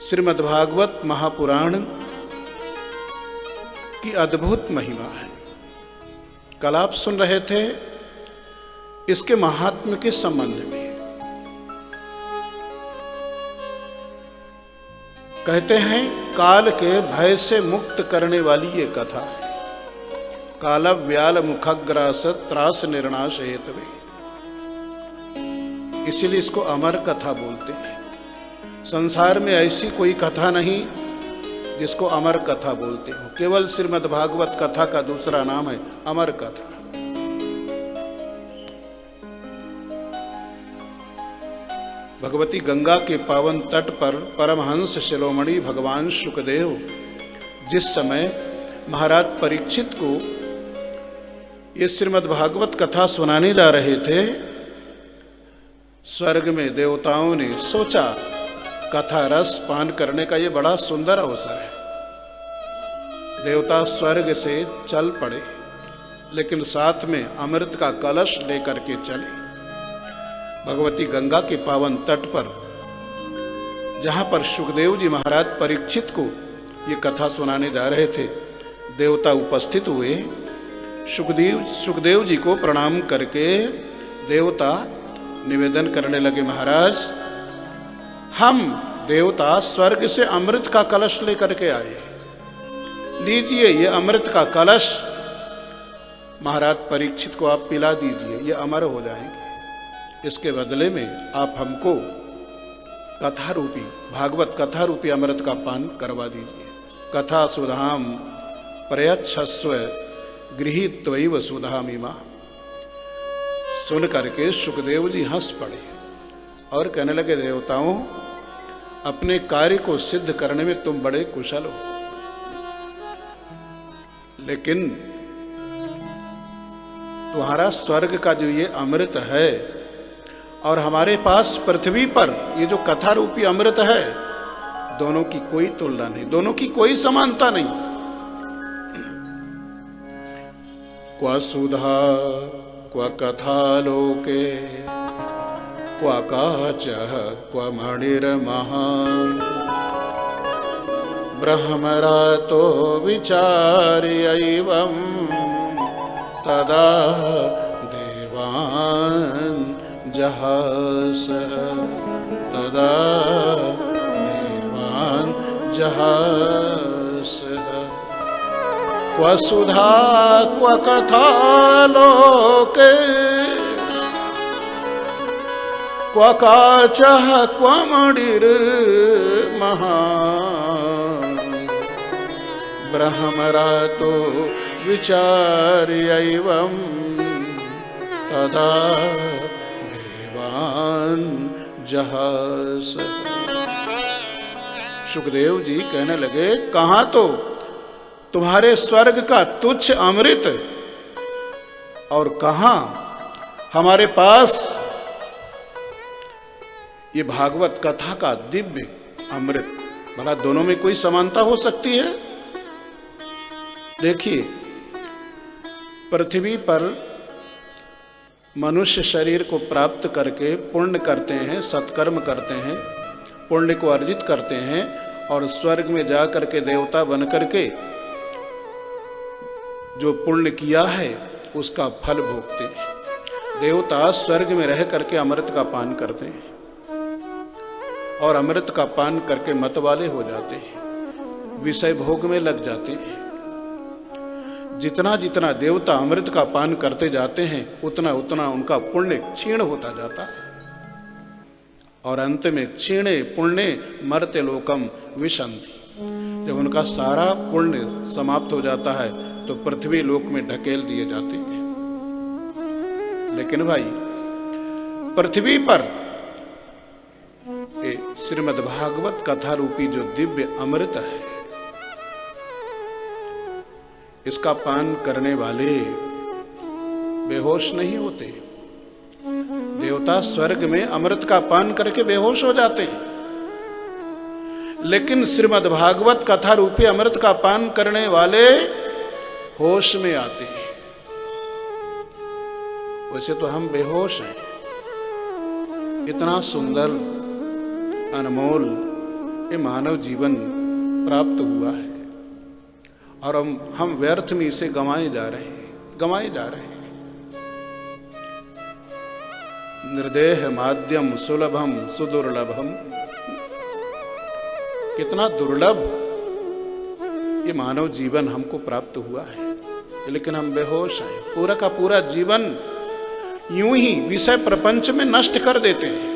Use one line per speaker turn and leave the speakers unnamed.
श्रीमद्भागवत महापुराण की अद्भुत महिमा है। कल आप सुन रहे थे इसके महात्म्य के संबंध में। कहते हैं काल के भय से मुक्त करने वाली ये कथा है। काल व्याल मुखग्रास त्रास निर्णाश हेतवे, इसीलिए इसको अमर कथा बोलते हैं। संसार में ऐसी कोई कथा नहीं जिसको अमर कथा बोलते हो। केवल श्रीमद् भागवत कथा का दूसरा नाम है अमर कथा। भगवती गंगा के पावन तट पर परमहंस शिरोमणि भगवान शुकदेव जिस समय महाराज परीक्षित को ये श्रीमद् भागवत कथा सुनाने जा रहे थे, स्वर्ग में देवताओं ने सोचा कथा रस पान करने का ये बड़ा सुंदर अवसर है। देवता स्वर्ग से चल पड़े, लेकिन साथ में अमृत का कलश लेकर के चले। भगवती गंगा के पावन तट पर जहां पर सुखदेव जी महाराज परीक्षित को ये कथा सुनाने जा रहे थे, देवता उपस्थित हुए। सुखदेव जी को प्रणाम करके देवता निवेदन करने लगे, महाराज हम देवता स्वर्ग से अमृत का कलश लेकर के आए, लीजिए ये अमृत का कलश महाराज परीक्षित को आप पिला दीजिए, ये अमर हो जाएंगे। इसके बदले में आप हमको कथा रूपी भागवत कथा रूपी अमृत का पान करवा दीजिए। कथा सुधाम प्रयच्छस्व गृहीत्वैव सुधामिमा। सुन करके सुखदेव जी हंस पड़े और कहने लगे, देवताओं अपने कार्य को सिद्ध करने में तुम बड़े कुशल हो, लेकिन तुम्हारा स्वर्ग का जो ये अमृत है और हमारे पास पृथ्वी पर ये जो कथा रूपी अमृत है, दोनों की कोई तुलना नहीं, दोनों की कोई समानता नहीं। क्व सुधा क्व कथा लोके क्व काचः क्व मणिर्महान् ब्रह्मरातो विचार्यैवं तदा देवान् जहास तदा देवान् जहास। क्व सुधा क्व कथा लोके क्व काचः क्व मणिर्महान् ब्रह्मरातो विचार्यैवं तदा देवान् जहास। सुखदेव जी कहने लगे, कहां तो तुम्हारे स्वर्ग का तुच्छ अमृत और कहां हमारे पास ये भागवत कथा का दिव्य अमृत। भला दोनों में कोई समानता हो सकती है? देखिए, पृथ्वी पर मनुष्य शरीर को प्राप्त करके पुण्य करते हैं, सत्कर्म करते हैं, पुण्य को अर्जित करते हैं और स्वर्ग में जा करके देवता बन करके जो पुण्य किया है उसका फल भोगते हैं। देवता स्वर्ग में रह करके अमृत का पान करते हैं और अमृत का पान करके मत वाले हो जाते हैं, विषय भोग में लग जाते हैं। जितना जितना देवता अमृत का पान करते जाते हैं, उतना उतना उनका पुण्य क्षीण होता जाता है और अंत में क्षीणे पुण्य मर्त्य लोकम विशंति। जब उनका सारा पुण्य समाप्त हो जाता है तो पृथ्वी लोक में ढकेल दिए जाते हैं। लेकिन भाई, पृथ्वी पर श्रीमद् भागवत कथा रूपी जो दिव्य अमृत है, इसका पान करने वाले बेहोश नहीं होते। देवता स्वर्ग में अमृत का पान करके बेहोश हो जाते हैं, लेकिन श्रीमद् भागवत कथा रूपी अमृत का पान करने वाले होश में आते हैं। वैसे तो हम बेहोश हैं। इतना सुंदर, अनमोल, ये मानव जीवन प्राप्त हुआ है और हम व्यर्थ में इसे गंवाए जा रहे हैं। निर्देह माध्यम सुलभम सुदुर्लभम, कितना दुर्लभ ये मानव जीवन हमको प्राप्त हुआ है, लेकिन हम बेहोश हैं। पूरा का पूरा जीवन यूं ही विषय प्रपंच में नष्ट कर देते हैं।